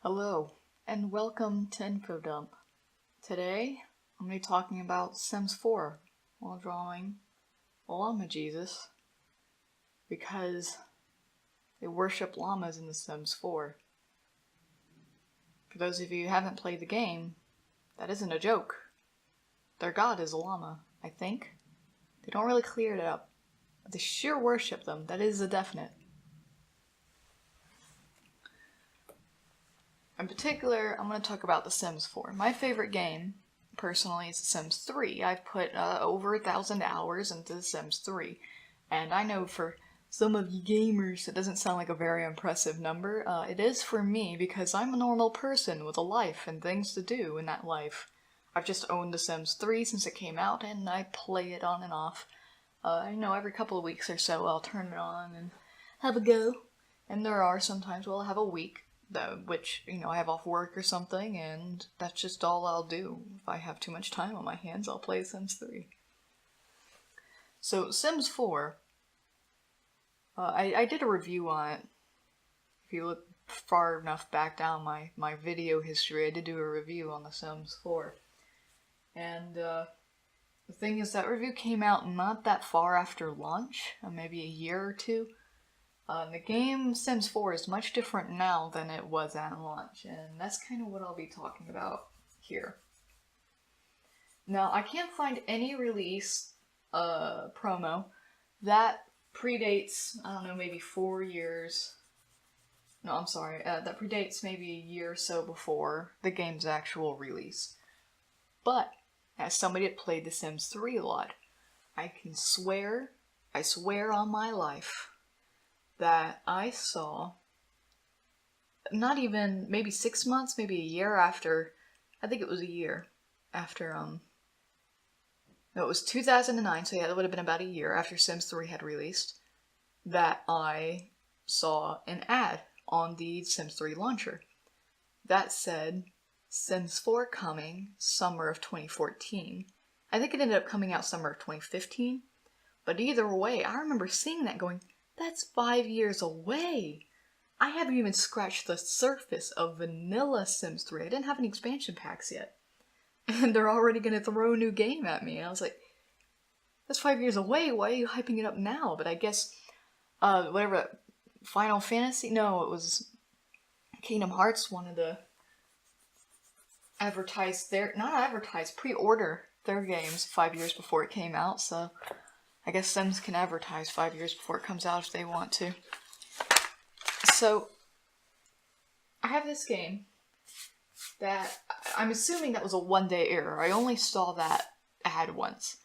Hello, and welcome to InfoDump. Today, I'm going to be talking about Sims 4 while drawing a llama Jesus because they worship llamas in The Sims 4. For those of you who haven't played the game, that isn't a joke. Their god is a llama, I think. They don't really clear it up, but they sure worship them, that is a definite. In particular, I'm going to talk about The Sims 4. My favorite game, personally, is The Sims 3. I've put over 1,000 hours into The Sims 3. And I know for some of you gamers, it doesn't sound like a very impressive number. It is for me, because I'm a normal person with a life and things to do in that life. I've just owned The Sims 3 since it came out, and I play it on and off. Every couple of weeks or so, I'll turn it on and have a go. And there are sometimes where I'll have a week, which, I have off work or something, and that's just all I'll do. If I have too much time on my hands, I'll play Sims 3. So, Sims 4, I did a review on it. If you look far enough back down my video history, I did do a review on The Sims 4. And, the thing is, that review came out not that far after launch, maybe a year or two. The game Sims 4 is much different now than it was at launch, and that's kind of what I'll be talking about here. Now, I can't find any release promo that predates, maybe 4 years. No, I'm sorry, that predates maybe a year or so before the game's actual release. But, as somebody that played The Sims 3 a lot, I swear on my life, that I saw, not even, maybe 6 months, maybe a year after, I think it was a year after, no, it was 2009, so yeah, that would have been about a year after Sims 3 had released, that I saw an ad on the Sims 3 launcher that said, Sims 4 coming summer of 2014. I think it ended up coming out summer of 2015, but either way, I remember seeing that going, that's 5 years away! I haven't even scratched the surface of vanilla Sims 3. I didn't have any expansion packs yet. And they're already gonna throw a new game at me. And I was like, that's 5 years away, why are you hyping it up now? But I guess, Final Fantasy? No, it was Kingdom Hearts wanted to pre-order their games 5 years before it came out, so I guess Sims can advertise 5 years before it comes out if they want to. So, I have this game that, I'm assuming that was a one-day error. I only saw that ad once.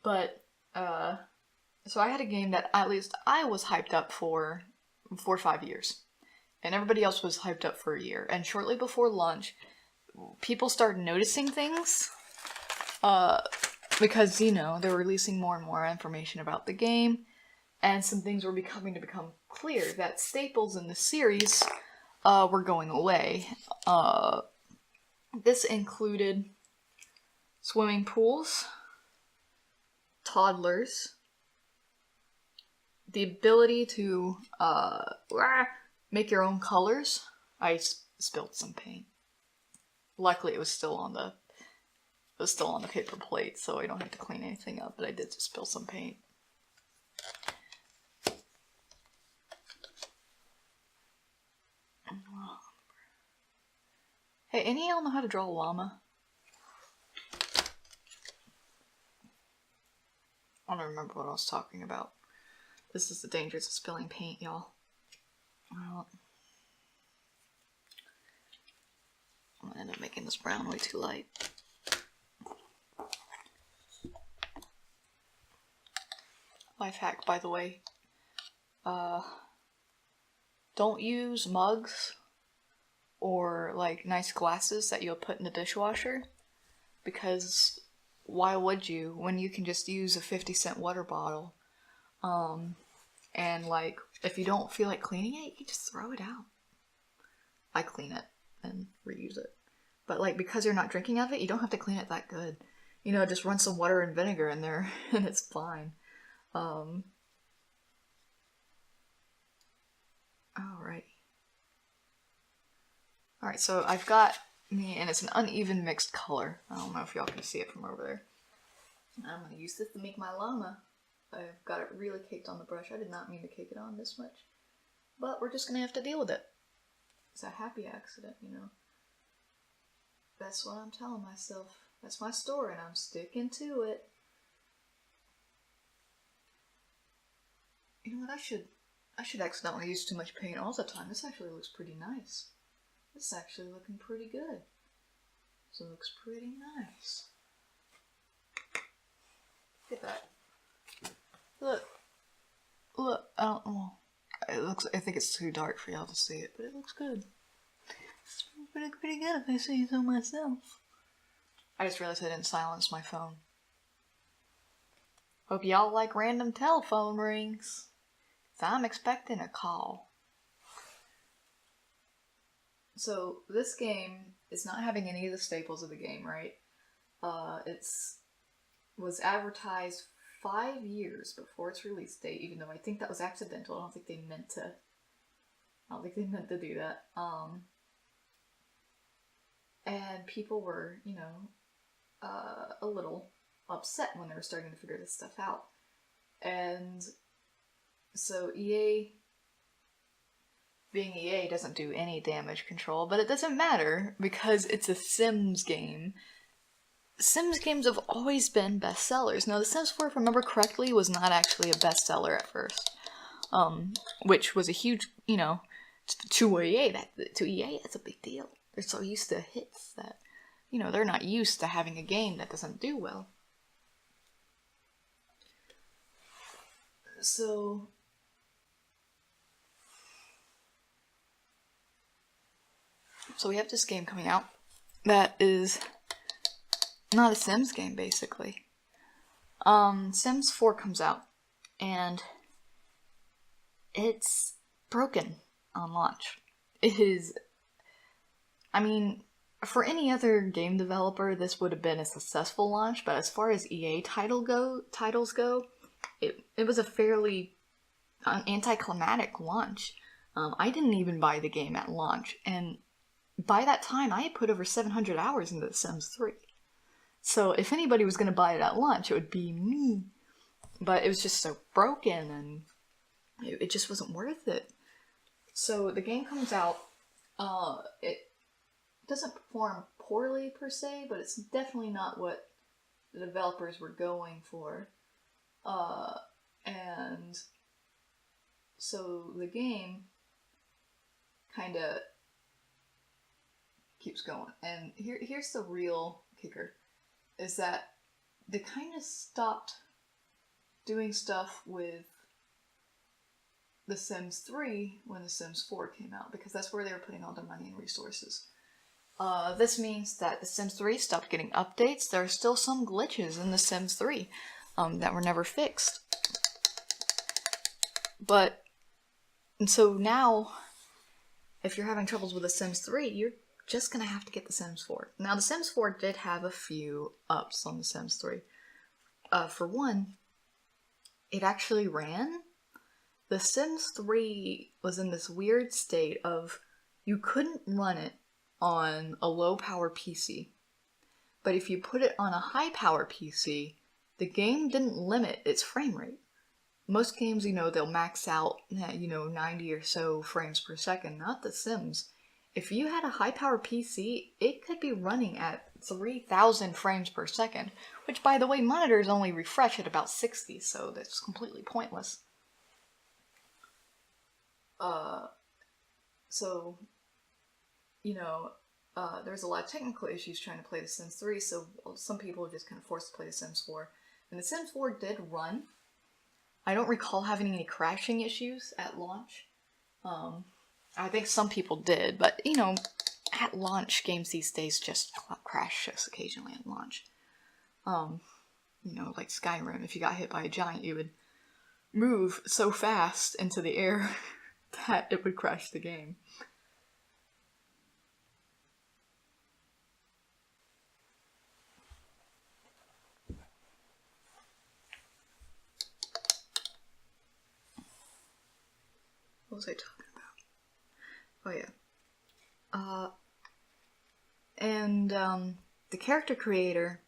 But, so I had a game that at least I was hyped up for 4 or 5 years. And everybody else was hyped up for a year. And shortly before launch, people started noticing things. Because, they were releasing more and more information about the game, and some things were become clear, that staples in the series were going away. This included swimming pools, toddlers, the ability to make your own colors. I spilled some paint. Luckily, it was still on the paper plate, so I don't have to clean anything up, but I did just spill some paint. Hey, any of y'all know how to draw a llama? I don't remember what I was talking about. This is the dangers of spilling paint, y'all. Well, I'm gonna end up making this brown way too light. Life hack, by the way. Don't use mugs or nice glasses that you'll put in the dishwasher, because why would you when you can just use a 50-cent water bottle? And if you don't feel like cleaning it, you just throw it out. I clean it and reuse it. But because you're not drinking out of it, you don't have to clean it that good. Just run some water and vinegar in there and it's fine. Alright. Alright, so I've got me, and it's an uneven mixed color. I don't know if y'all can see it from over there. I'm going to use this to make my llama. I've got it really caked on the brush. I did not mean to cake it on this much. But we're just going to have to deal with it. It's a happy accident, you know. That's what I'm telling myself. That's my story, and I'm sticking to it. You know what, I should accidentally use too much paint all the time. This actually looks pretty nice. This is actually looking pretty good. This looks pretty nice. Look at that. Look, I don't know. I think it's too dark for y'all to see it, but it looks good. It's pretty good if I say so myself. I just realized I didn't silence my phone. Hope y'all like random telephone rings. 'Cause I'm expecting a call. So this game is not having any of the staples of the game, right? Was advertised 5 years before its release date, even though I think that was accidental. I don't think they meant to do that. And people were, you know, a little upset when they were starting to figure this stuff out. And so EA, being EA, doesn't do any damage control, but it doesn't matter because it's a Sims game. Sims games have always been bestsellers. Now, The Sims 4, if I remember correctly, was not actually a bestseller at first, which was a huge, you know, to EA, that's a big deal. They're so used to hits that, you know, they're not used to having a game that doesn't do well. So we have this game coming out that is not a Sims game, basically. Sims 4 comes out, and it's broken on launch. It is, I mean, for any other game developer, this would have been a successful launch, but as far as EA titles go, it was a fairly anticlimactic launch. I didn't even buy the game at launch, and by that time, I had put over 700 hours into The Sims 3. So if anybody was going to buy it at launch, it would be me. But it was just so broken, and it just wasn't worth it. So the game comes out. It doesn't perform poorly per se, but it's definitely not what the developers were going for. And so the game kind of keeps going. And here's the real kicker, is that they kind of stopped doing stuff with The Sims 3 when The Sims 4 came out, because that's where they were putting all their money and resources. This means that The Sims 3 stopped getting updates. There are still some glitches in The Sims 3 that were never fixed. And so now, if you're having troubles with The Sims 3, you're just gonna have to get The Sims 4. Now, The Sims 4 did have a few ups on The Sims 3. For one, it actually ran. The Sims 3 was in this weird state of you couldn't run it on a low-power PC. But if you put it on a high-power PC, the game didn't limit its frame rate. Most games, you know, they'll max out, 90 or so frames per second. Not The Sims. If you had a high-power PC, it could be running at 3,000 frames per second, which, by the way, monitors only refresh at about 60, so that's completely pointless. There's a lot of technical issues trying to play The Sims 3, so some people are just kind of forced to play The Sims 4. And The Sims 4 did run. I don't recall having any crashing issues at launch. I think some people did, but, at launch, games these days just crash just occasionally at launch. Like Skyrim, if you got hit by a giant, you would move so fast into the air that it would crash the game. What was I talking about? Oh yeah. And the character creator,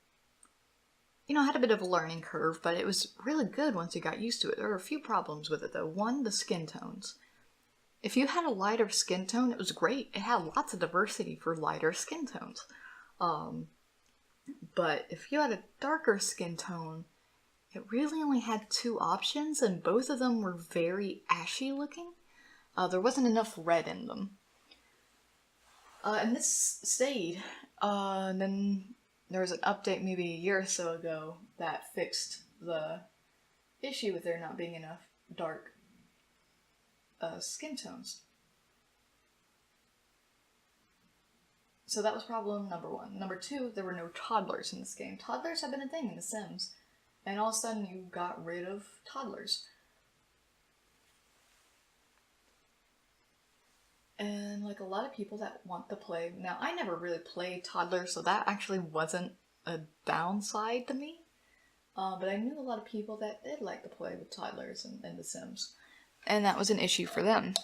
you know, had a bit of a learning curve, but it was really good once you got used to it. There were a few problems with it though. One, the skin tones. If you had a lighter skin tone, it was great. It had lots of diversity for lighter skin tones. But if you had a darker skin tone, it really only had 2 options, and both of them were very ashy looking. There wasn't enough red in them. And this stayed. And then there was an update maybe a year or so ago that fixed the issue with there not being enough dark skin tones. So that was problem number 1. Number 2, there were no toddlers in this game. Toddlers have been a thing in The Sims. And all of a sudden you got rid of toddlers. And like a lot of people that want to play, now I never really played toddlers, so that actually wasn't a downside to me. But I knew a lot of people that did like to play with toddlers in The Sims. And that was an issue for them.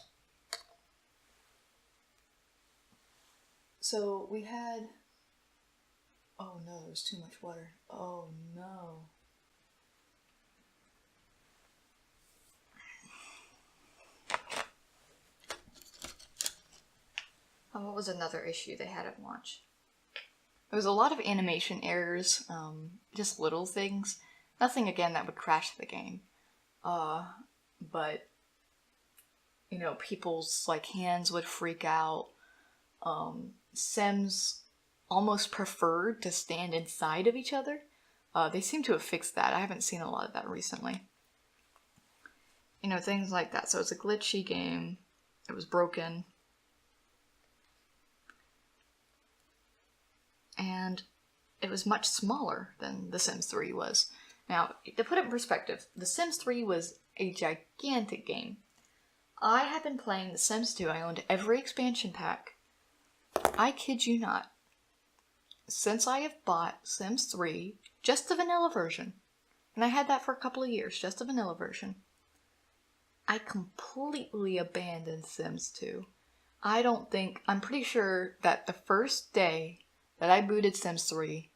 So we had... Oh no, there was too much water. Oh no. What was another issue they had at launch? There was a lot of animation errors, just little things. Nothing, again, that would crash the game. But, you know, people's, like, hands would freak out. Sims almost preferred to stand inside of each other. They seem to have fixed that. I haven't seen a lot of that recently. You know, things like that. So it's a glitchy game. It was broken. And it was much smaller than The Sims 3 was. Now, to put it in perspective, The Sims 3 was a gigantic game. I had been playing The Sims 2. I owned every expansion pack. I kid you not. Since I have bought Sims 3, just the vanilla version, and I had that for a couple of years, just the vanilla version, I completely abandoned Sims 2. I'm pretty sure that the first day that I booted Sims 3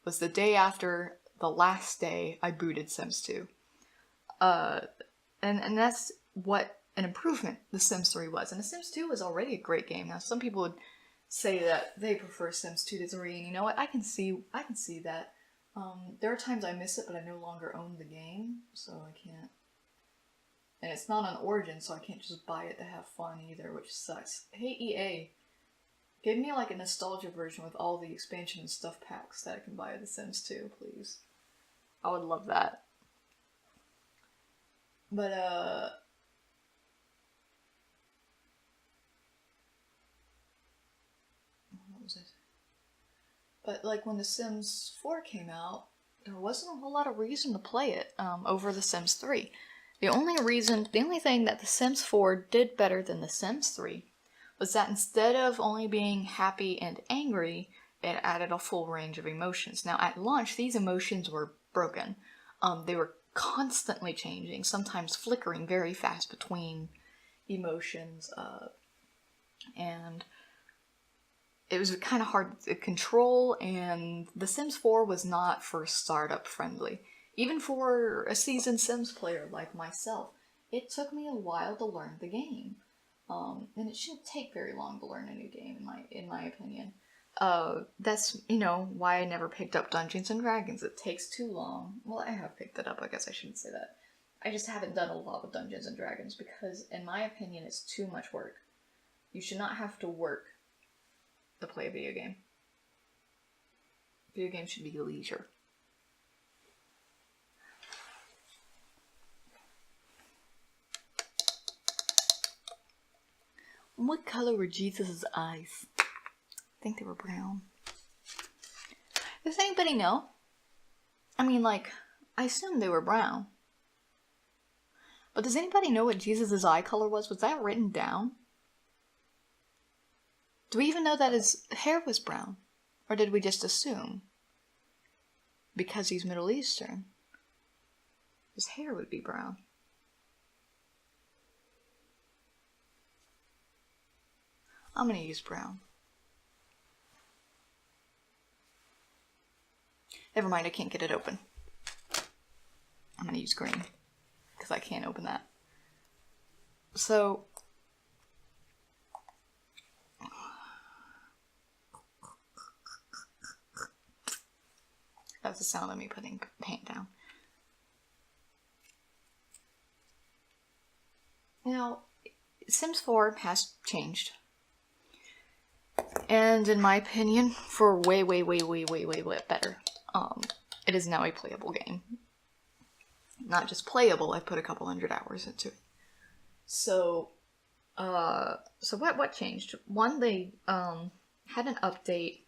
was the day after the last day I booted Sims 2. And that's what an improvement The Sims 3 was. And The Sims 2 was already a great game. Now, some people would say that they prefer Sims 2 to 3, and you know what? I can see that. There are times I miss it, but I no longer own the game, so I can't. And it's not on Origin, so I can't just buy it to have fun either, which sucks. Hey, EA. Give me like a nostalgia version with all the expansion and stuff packs that I can buy of The Sims 2, please. I would love that. But, what was it? But, like, when The Sims 4 came out, there wasn't a whole lot of reason to play it, over The Sims 3. The only thing that The Sims 4 did better than The Sims 3 was that instead of only being happy and angry, it added a full range of emotions. Now, at launch, these emotions were broken. They were constantly changing, sometimes flickering very fast between emotions, and it was kind of hard to control, and The Sims 4 was not for startup friendly. Even for a seasoned Sims player like myself, it took me a while to learn the game. And it shouldn't take very long to learn a new game, in my opinion. That's, you know, why I never picked up Dungeons and Dragons. It takes too long. Well, I have picked it up, I guess I shouldn't say that. I just haven't done a lot with Dungeons and Dragons because, in my opinion, it's too much work. You should not have to work to play a video game. Video games should be leisure. What color were Jesus' eyes? I think they were brown. Does anybody know? I mean, like, I assume they were brown. But does anybody know what Jesus' eye color was? Was that written down? Do we even know that his hair was brown? Or did we just assume? Because he's Middle Eastern, his hair would be brown. I'm gonna use brown. Never mind, I can't get it open. I'm gonna use green, because I can't open that. So, that's the sound of me putting paint down. Now, Sims 4 has changed. And in my opinion, for way better. It is now a playable game. Not just playable, I put a couple hundred hours into it. So what changed? One, they had an update,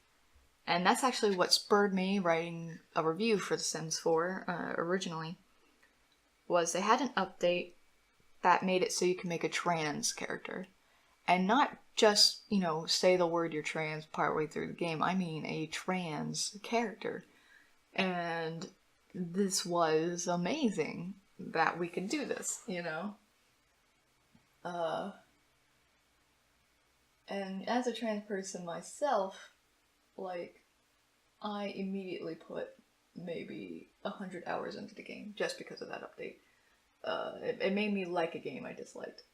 and that's actually what spurred me writing a review for The Sims 4 originally, was they had an update that made it so you can make a trans character. And not just, you know, say the word you're trans partway through the game. I mean a trans character. And this was amazing that we could do this, you know? And as a trans person myself, like, I immediately put maybe 100 hours into the game just because of that update. It made me like a game I disliked.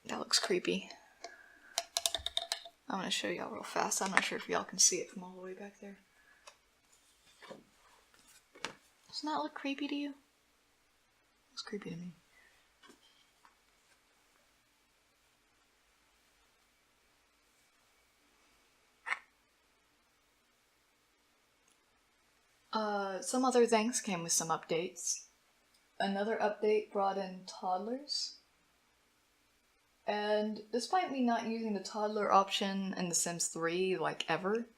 That looks creepy. I'm gonna show y'all real fast. I'm not sure if y'all can see it from all the way back there. Doesn't that look creepy to you? It looks creepy to me. Some other things came with some updates. Another update brought in toddlers. And despite me not using the toddler option in The Sims 3, like, ever,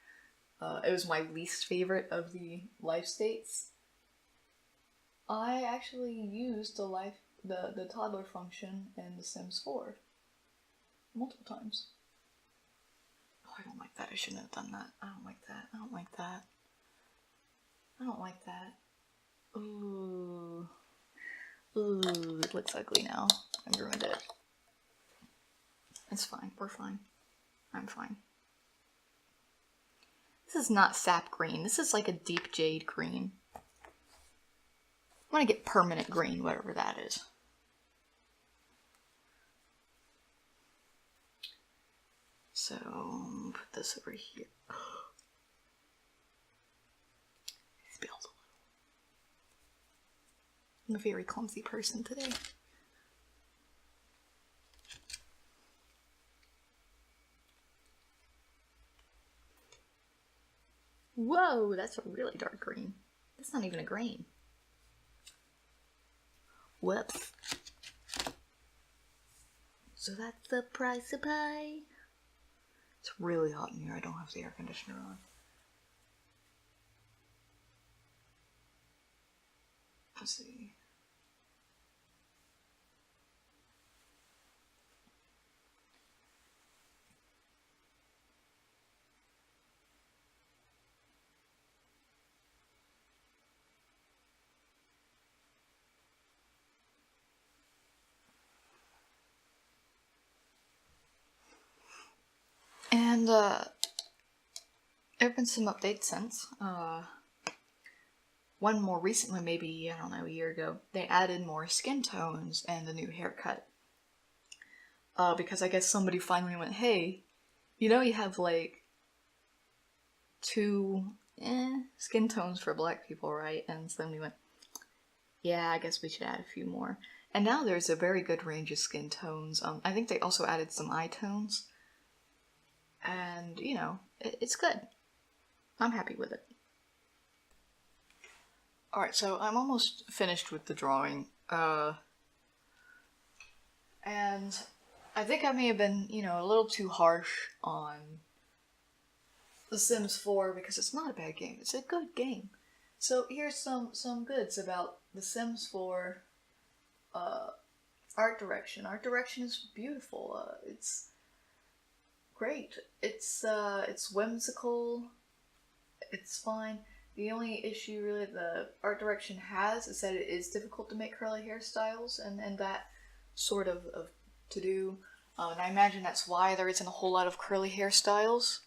it was my least favorite of the life states, I actually used the toddler function in The Sims 4 multiple times. Oh, I don't like that. I shouldn't have done that. I don't like that. I don't like that. I don't like that. Ooh. Ooh, it looks ugly now. I ruined it. It's fine. We're fine. I'm fine. This is not sap green. This is like a deep jade green. I want to get permanent green, whatever that is. So, put this over here. I spilled a little. I'm a very clumsy person today. Whoa, that's a really dark green. That's not even a green. Whoops. So that's the price of pie. It's really hot in here. I don't have the air conditioner on. Let's see. And, there have been some updates since. One more recently, maybe, I don't know, a year ago, they added more skin tones and a new haircut. Because I guess somebody finally went, hey, you know you have, like, 2 skin tones for black people, right? And somebody went, yeah, I guess we should add a few more. And now there's a very good range of skin tones. I think they also added some eye tones. And, you know, it's good. I'm happy with it. Alright, so I'm almost finished with the drawing. And I think I may have been, you know, a little too harsh on The Sims 4 because it's not a bad game. It's a good game. So here's some goods about The Sims 4 art direction. Art direction is beautiful. It's great. It's whimsical. It's fine. The only issue really the art direction has is that it is difficult to make curly hairstyles and that sort of to do. And I imagine that's why there isn't a whole lot of curly hairstyles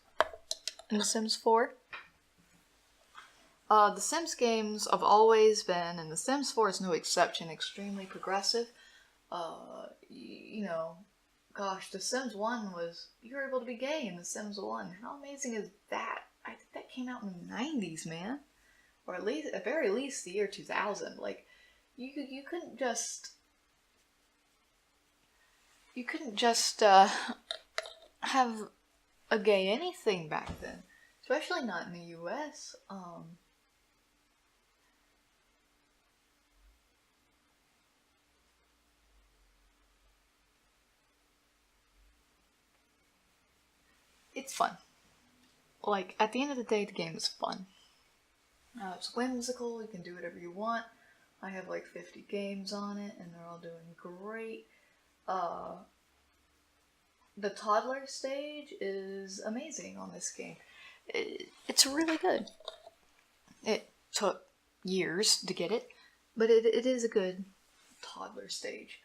in The Sims 4. The Sims games have always been, and The Sims 4 is no exception, extremely progressive. You know, gosh, The Sims 1 was, you were able to be gay in The Sims 1. How amazing is that? I think that came out in the 90s, man. Or at least, at very least, the year 2000. Like, you couldn't just have a gay anything back then, especially not in the U.S. It's fun. Like, at the end of the day, the game is fun. It's whimsical, you can do whatever you want. I have like 50 games on it, and they're all doing great. The toddler stage is amazing on this game. It's really good. It took years to get it, but it is a good toddler stage.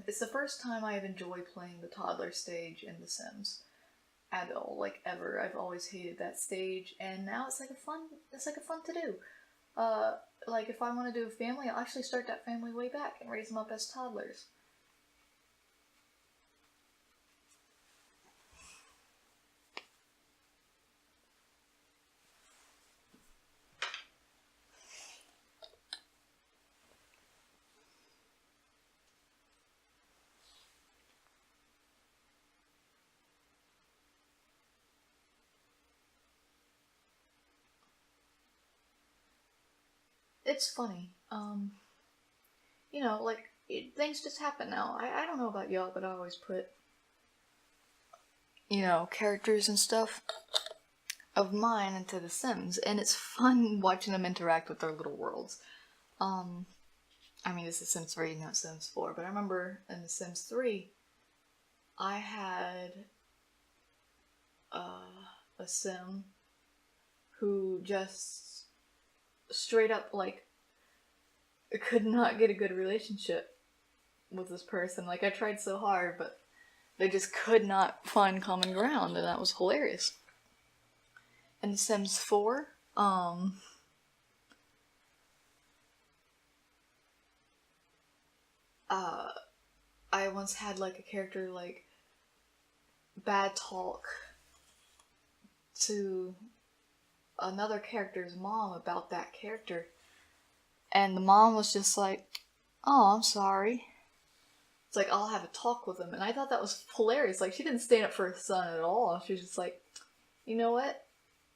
It's the first time I've enjoyed playing the toddler stage in The Sims at all, like ever. I've always hated that stage, and now it's like a fun to do. Like if I want to do a family, I'll actually start that family way back and raise them up as toddlers. It's funny. You know, like, things just happen now. I don't know about y'all, but I always put, you know, characters and stuff of mine into The Sims, and it's fun watching them interact with their little worlds. I mean, this is Sims 3, not Sims 4, but I remember in The Sims 3, I had a Sim who just straight up, like, could not get a good relationship with this person. Like, I tried so hard, but they just could not find common ground, and that was hilarious. In The Sims 4, I once had, like, a character, like, bad talk to another character's mom about that character. And the mom was just like, "Oh, I'm sorry." It's like, I'll have a talk with him. And I thought that was hilarious. Like, she didn't stand up for her son at all. She was just like, you know what?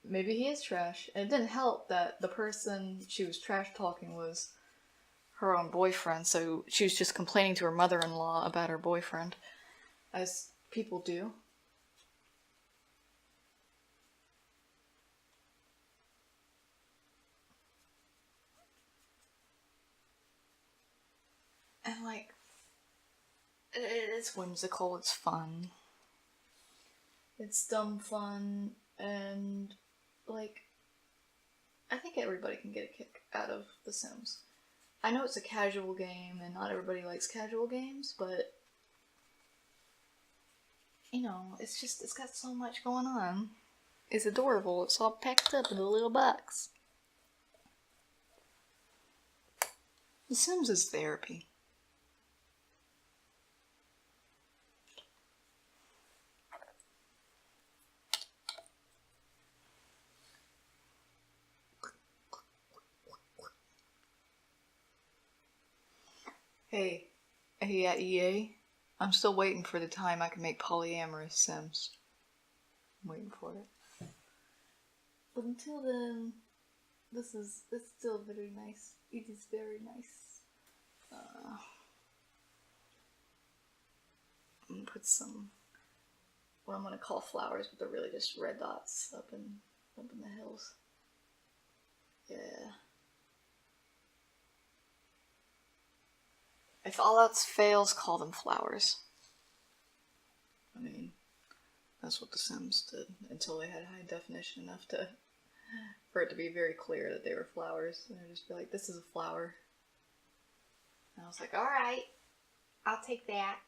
Maybe he is trash. And it didn't help that the person she was trash talking was her own boyfriend. So she was just complaining to her mother-in-law about her boyfriend, as people do. And like, it's whimsical, it's fun. It's dumb fun, and like, I think everybody can get a kick out of The Sims. I know it's a casual game, and not everybody likes casual games, but you know, it's got so much going on. It's adorable, it's all packed up in a little box. The Sims is therapy. Hey, at EA, I'm still waiting for the time I can make polyamorous Sims. I'm waiting for it. But until then, this is still very nice. It is very nice. I'm gonna put some, what I'm gonna call flowers, but they're really just red dots up in the hills. Yeah. If all else fails, call them flowers. I mean, that's what The Sims did until they had high definition enough for it to be very clear that they were flowers. And they'd just be like, "This is a flower." And I was like, "All right, I'll take that."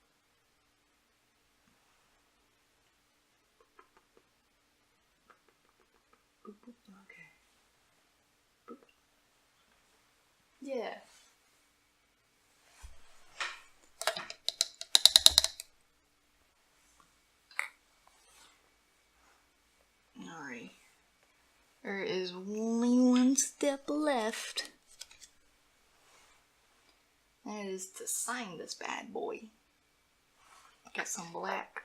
Yeah. Alright. There is only one step left. That is to sign this bad boy. Get some black.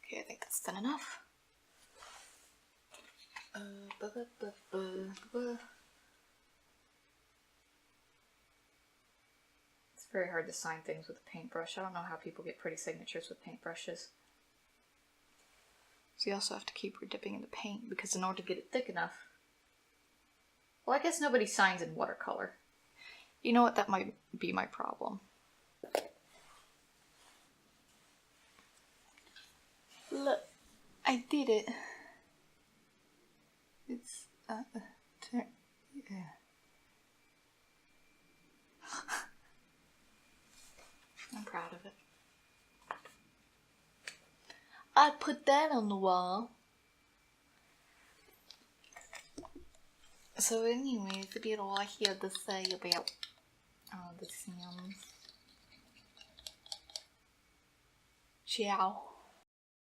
Okay, I think that's done enough. It's very hard to sign things with a paintbrush. I don't know how people get pretty signatures with paintbrushes. So you also have to keep redipping in the paint because in order to get it thick enough... Well, I guess nobody signs in watercolor. You know what? That might be my problem. Look, I did it. It's, yeah. I'm proud of it. I'd put that on the wall. So anyway, that's all I had to say about The Sims. Ciao.